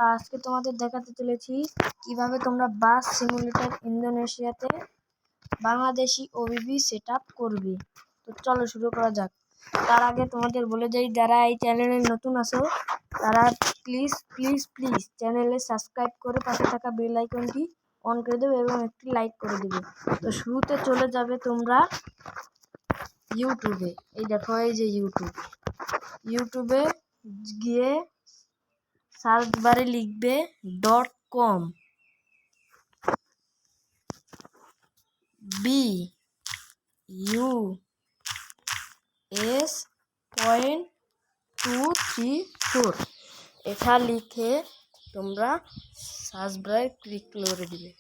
আজকে তোমাদের দেখাতে চলেছি কিভাবে তোমরা বাস সিমুলেটর ইন্দোনেশিয়াতে বাংলাদেশি ওবিবি সেটআপ করবে। তো চলো শুরু করা যাক। তার আগে তোমাদের বলে যাই, যারা এই চ্যানেলে নতুন আছো তারা প্লিজ প্লিজ প্লিজ চ্যানেলে সাবস্ক্রাইব করে পাশে থাকা বেল আইকনটি অন করে দেবে এবং একটি লাইক করে দেবে। তো শুরুতে চলে যাবে তোমরা ইউটিউবে। এই দেখো, এই যে ইউটিউবে গিয়ে সার্চ বারে লিখবে .com BUS.234 এটা লিখে তোমরা সার্চ বারে ক্লিক করে দিবে।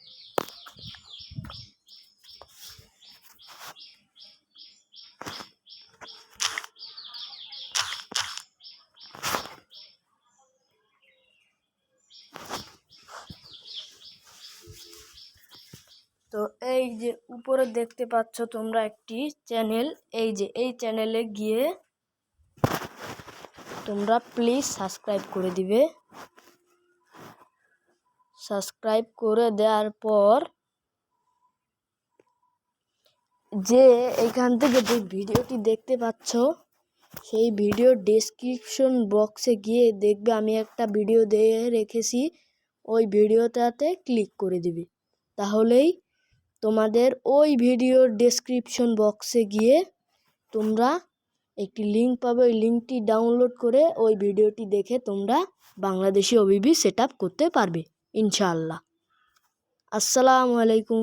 তো এই যে উপরে দেখতে পাচ্ছ তোমরা একটি চ্যানেল, এই যে এই চ্যানেলে গিয়ে তোমরা প্লিজ সাবস্ক্রাইব করে দিবে। সাবস্ক্রাইব করে দেওয়ার পর যে এইখান থেকে যে ভিডিওটি দেখতে পাচ্ছ সেই ভিডিও ডেসক্রিপশন বক্সে গিয়ে দেখবে আমি একটা ভিডিও দিয়ে রেখেছি, ওই ভিডিওটাতে ক্লিক করে দিবে। তাহলেই তোমাদের ওই ভিডিওর ডেসক্রিপশন বক্সে গিয়ে তোমরা একটি লিঙ্ক পাবে, ওই লিঙ্কটি ডাউনলোড করে ওই ভিডিওটি দেখে তোমরা বাংলাদেশি ওবিবি সেটআপ করতে পারবে ইনশাআল্লাহ। আসসালামু আলাইকুম।